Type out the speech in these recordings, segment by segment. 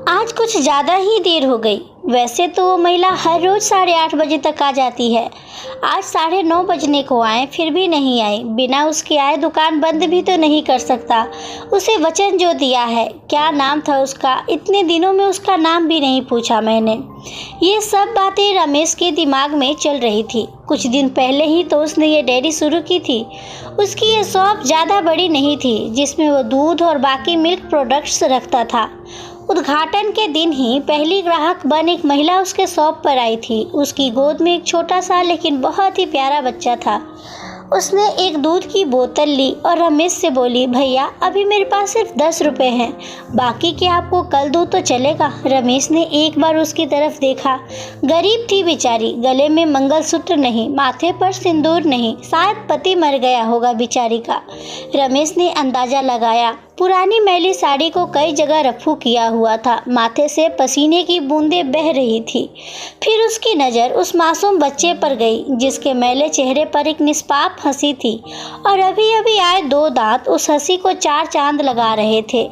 आज कुछ ज़्यादा ही देर हो गई। वैसे तो वो महिला हर रोज़ 8:30 बजे तक आ जाती है। आज 9:30 बजने को आए फिर भी नहीं आई। बिना उसके आए दुकान बंद भी तो नहीं कर सकता। उसे वचन जो दिया है, क्या नाम था उसका, इतने दिनों में उसका नाम भी नहीं पूछा मैंने। ये सब बातें रमेश के दिमाग में चल रही थी। कुछ दिन पहले ही तो उसने ये डेयरी शुरू की थी। उसकी ये शॉप ज़्यादा बड़ी नहीं थी जिसमें वो दूध और बाकी मिल्क प्रोडक्ट्स रखता था। उद्घाटन के दिन ही पहली ग्राहक बन एक महिला उसके शॉप पर आई थी। उसकी गोद में एक छोटा सा लेकिन बहुत ही प्यारा बच्चा था। उसने एक दूध की बोतल ली और रमेश से बोली, भैया अभी मेरे पास सिर्फ 10 रुपए हैं, बाकी के आपको कल दूँ तो चलेगा। रमेश ने एक बार उसकी तरफ देखा। गरीब थी बेचारी, गले में मंगलसूत्र नहीं, माथे पर सिंदूर नहीं, शायद पति मर गया होगा बेचारी का। रमेश ने अंदाजा लगाया। पुरानी मैली साड़ी को कई जगह रफू किया हुआ था, माथे से पसीने की बूंदें बह रही थी। फिर उसकी नज़र उस मासूम बच्चे पर गई जिसके मैले चेहरे पर एक निष्पाप हंसी थी और अभी अभी आए 2 दांत उस हंसी को 4 चांद लगा रहे थे।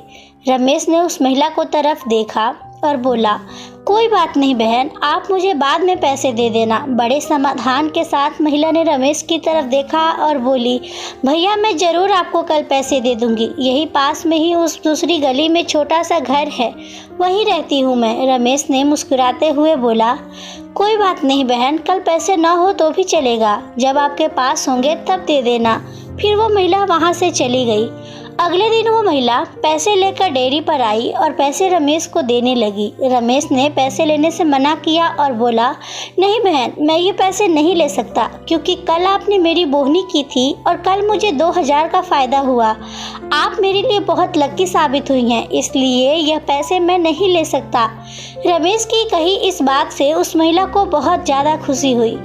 रमेश ने उस महिला को तरफ देखा और बोला, कोई बात नहीं बहन, आप मुझे बाद में पैसे दे देना। बड़े समाधान के साथ महिला ने रमेश की तरफ देखा और बोली, भैया मैं ज़रूर आपको कल पैसे दे दूंगी। यही पास में ही उस दूसरी गली में छोटा सा घर है, वहीं रहती हूँ मैं। रमेश ने मुस्कुराते हुए बोला, कोई बात नहीं बहन, कल पैसे ना हो तो भी चलेगा, जब आपके पास होंगे तब दे देना। फिर वो महिला वहाँ से चली गई। अगले दिन वो महिला पैसे लेकर डेयरी पर आई और पैसे रमेश को देने लगी। रमेश ने पैसे लेने से मना किया और बोला, नहीं बहन, मैं ये पैसे नहीं ले सकता क्योंकि कल आपने मेरी बोहनी की थी और कल मुझे 2000 का फ़ायदा हुआ। आप मेरे लिए बहुत लकी साबित हुई हैं, इसलिए यह पैसे मैं नहीं ले सकता। रमेश की कही इस बात से उस महिला को बहुत ज़्यादा खुशी हुई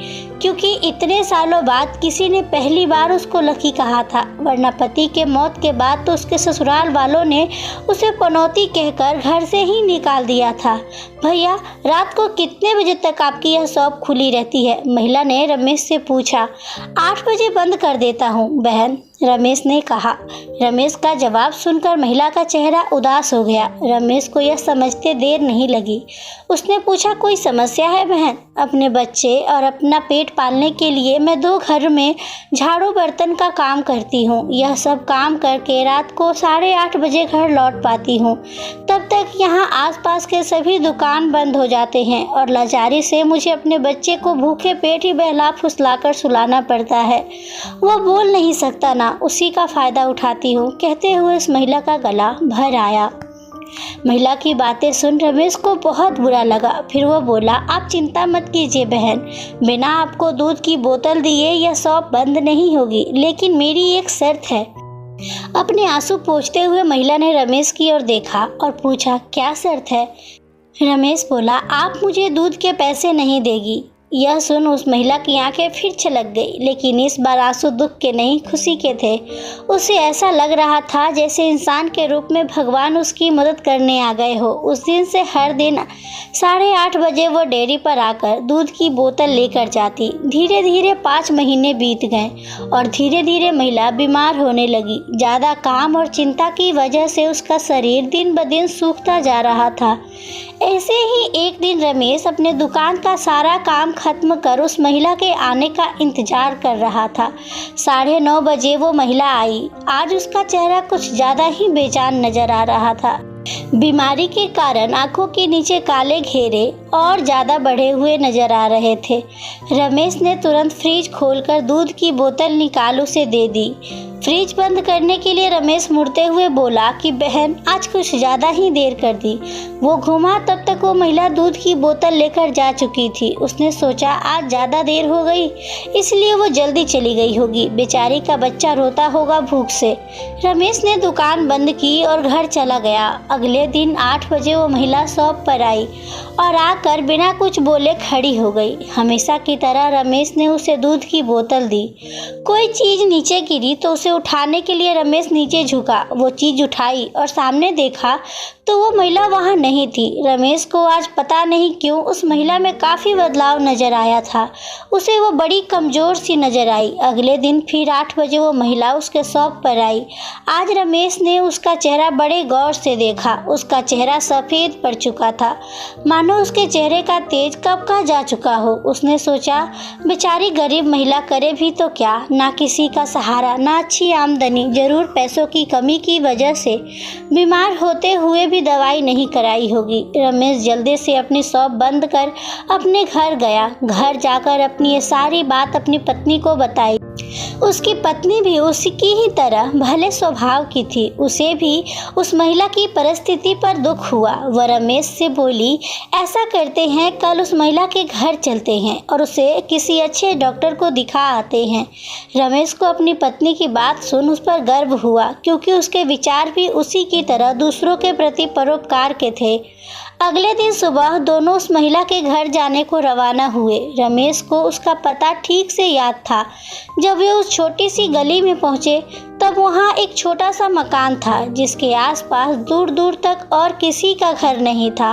क्योंकि इतने सालों बाद किसी ने पहली बार उसको लकी कहा था, वरना पति के मौत के बाद तो उसके ससुराल वालों ने उसे पनौती कहकर घर से ही निकाल दिया था। भैया रात को कितने बजे तक आपकी यह शॉप खुली रहती है? महिला ने रमेश से पूछा। 8 बजे बंद कर देता हूँ बहन, रमेश ने कहा। रमेश का जवाब सुनकर महिला का चेहरा उदास हो गया। रमेश को यह समझते देर नहीं लगी। उसने पूछा, कोई समस्या है बहन? अपने बच्चे और अपना पेट पालने के लिए मैं 2 घर में झाड़ू बर्तन का काम करती हूँ। यह सब काम करके रात को 8:30 बजे घर लौट पाती हूँ। तब तक यहाँ आसपास के सभी दुकान बंद हो जाते हैं और लाचारी से मुझे अपने बच्चे को भूखे पेट ही बहला फुसलाकर सुलाना पड़ता है। वो बोल नहीं सकता ना, उसी का फ़ायदा उठाती हूँ। कहते हुए उस महिला का गला भर आया। महिला की बातें सुन रमेश को बहुत बुरा लगा। फिर वो बोला, आप चिंता मत कीजिए बहन, बिना आपको दूध की बोतल दिए यह शॉप बंद नहीं होगी, लेकिन मेरी एक शर्त है। अपने आंसू पोंछते हुए महिला ने रमेश की ओर देखा और पूछा, क्या शर्त है? रमेश बोला, आप मुझे दूध के पैसे नहीं देगी। यह सुन उस महिला की आंखें फिर छलक गई, लेकिन इस बार आंसू दुख के नहीं खुशी के थे। उसे ऐसा लग रहा था जैसे इंसान के रूप में भगवान उसकी मदद करने आ गए हो। उस दिन से हर दिन 8:30 बजे वो डेयरी पर आकर दूध की बोतल लेकर जाती। धीरे धीरे 5 महीने बीत गए और धीरे धीरे महिला बीमार होने लगी। ज़्यादा काम और चिंता की वजह से उसका शरीर दिन ब दिन सूखता जा रहा था। ऐसे ही एक दिन रमेश अपने दुकान का सारा काम खत्म कर उस महिला के आने का इंतजार कर रहा था। 9:30 बजे वो महिला आई। आज उसका चेहरा कुछ ज़्यादा ही बेजान नजर आ रहा था। बीमारी के कारण आंखों के नीचे काले घेरे और ज़्यादा बढ़े हुए नजर आ रहे थे। रमेश ने तुरंत फ्रिज खोलकर दूध की बोतल निकाल उसे दे दी। फ्रिज बंद करने के लिए रमेश मुड़ते हुए बोला कि बहन आज कुछ ज़्यादा ही देर कर दी। वो घूमा, तब तक वो महिला दूध की बोतल लेकर जा चुकी थी। उसने सोचा आज ज़्यादा देर हो गई, इसलिए वो जल्दी चली गई होगी। बेचारी का बच्चा रोता होगा भूख से। रमेश ने दुकान बंद की और घर चला गया। अगले दिन 8 बजे वो महिला शॉप पर आई और आकर बिना कुछ बोले खड़ी हो गई। हमेशा की तरह रमेश ने उसे दूध की बोतल दी। कोई चीज़ नीचे गिरी तो उसे उसे उठाने के लिए रमेश नीचे झुका। वो चीज़ उठाई और सामने देखा तो वो महिला वहाँ नहीं थी। रमेश को आज पता नहीं क्यों उस महिला में काफ़ी बदलाव नजर आया था। उसे वो बड़ी कमज़ोर सी नजर आई। अगले दिन फिर 8 बजे वो महिला उसके शॉप पर आई। आज रमेश ने उसका चेहरा बड़े गौर से देखा। उसका चेहरा सफ़ेद पड़ चुका था, मानो उसके चेहरे का तेज कब का जा चुका हो। उसने सोचा, बेचारी गरीब महिला करे भी तो क्या, ना किसी का सहारा, ना अच्छी आमदनी, जरूर पैसों की कमी की वजह से बीमार होते हुए भी दवाई नहीं कराई होगी। रमेश जल्दी से अपनी शॉप बंद कर अपने घर गया। घर जाकर अपनी ये सारी बात अपनी पत्नी को बताई। उसकी पत्नी भी उसकी ही तरह भले स्वभाव की थी। उसे भी उस महिला की परिस्थिति पर दुख हुआ। वह रमेश से बोली, ऐसा करते हैं, कल उस महिला के घर चलते हैं और उसे किसी अच्छे डॉक्टर को दिखा आते हैं। रमेश को अपनी पत्नी की बात सुन उस पर गर्व हुआ, क्योंकि उसके विचार भी उसी की तरह दूसरों के प्रति परोपकार के थे। अगले दिन सुबह दोनों उस महिला के घर जाने को रवाना हुए। रमेश को उसका पता ठीक से याद था। जब वे उस छोटी सी गली में पहुंचे तब वहां एक छोटा सा मकान था, जिसके आसपास दूर दूर तक और किसी का घर नहीं था।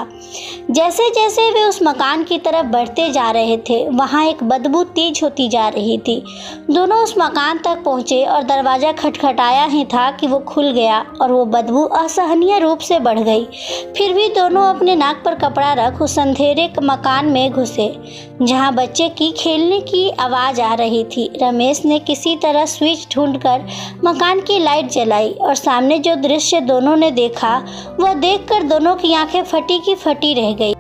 जैसे जैसे वे उस मकान की तरफ बढ़ते जा रहे थे, वहां एक बदबू तेज होती जा रही थी। दोनों उस मकान तक पहुंचे और दरवाज़ा खटखटाया ही था कि वो खुल गया और वो बदबू असहनीय रूप से बढ़ गई। फिर भी दोनों अपने नाक पर कपड़ा रख उस अंधेरे मकान में घुसे, जहां बच्चे की खेलने की आवाज़ आ रही थी। रमेश ने किसी तरह स्विच ढूंढकर मकान की लाइट जलाई और सामने जो दृश्य दोनों ने देखा, वह देखकर दोनों की आंखें फटी की फटी रह गई।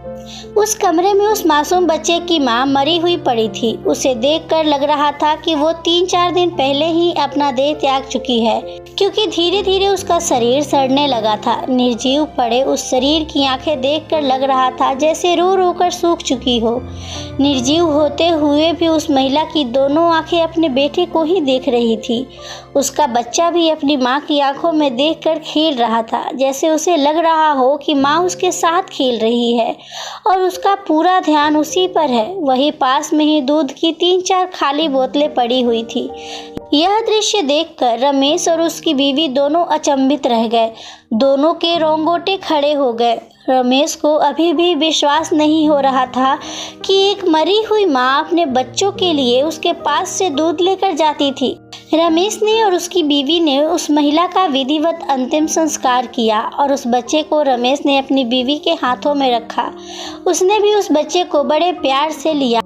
उस कमरे में उस मासूम बच्चे की मां मरी हुई पड़ी थी। उसे देखकर लग रहा था कि वो 3-4 दिन पहले ही अपना देह त्याग चुकी है, क्योंकि धीरे धीरे उसका शरीर सड़ने लगा था। निर्जीव पड़े उस शरीर की आंखें देखकर लग रहा था जैसे रो रो कर सूख चुकी हो। निर्जीव होते हुए भी उस महिला की दोनों आंखें अपने बेटे को ही देख रही थी। उसका बच्चा भी अपनी माँ की आंखों में देखकर खेल रहा था, जैसे उसे लग रहा हो कि माँ उसके साथ खेल रही है और उसका पूरा ध्यान उसी पर है। वहीं पास में ही दूध की 3-4 खाली बोतलें पड़ी हुई थी। यह दृश्य देखकर रमेश और उसकी बीवी दोनों अचंभित रह गए। दोनों के रोंगटे खड़े हो गए। रमेश को अभी भी विश्वास नहीं हो रहा था कि एक मरी हुई माँ अपने बच्चों के लिए उसके पास से दूध लेकर जाती थी। रमेश ने और उसकी बीवी ने उस महिला का विधिवत अंतिम संस्कार किया और उस बच्चे को रमेश ने अपनी बीवी के हाथों में रखा। उसने भी उस बच्चे को बड़े प्यार से लिया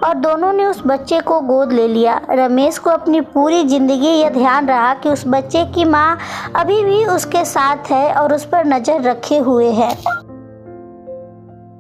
और दोनों ने उस बच्चे को गोद ले लिया। रमेश को अपनी पूरी जिंदगी यह ध्यान रहा कि उस बच्चे की माँ अभी भी उसके साथ है और उस पर नज़र रखे हुए है।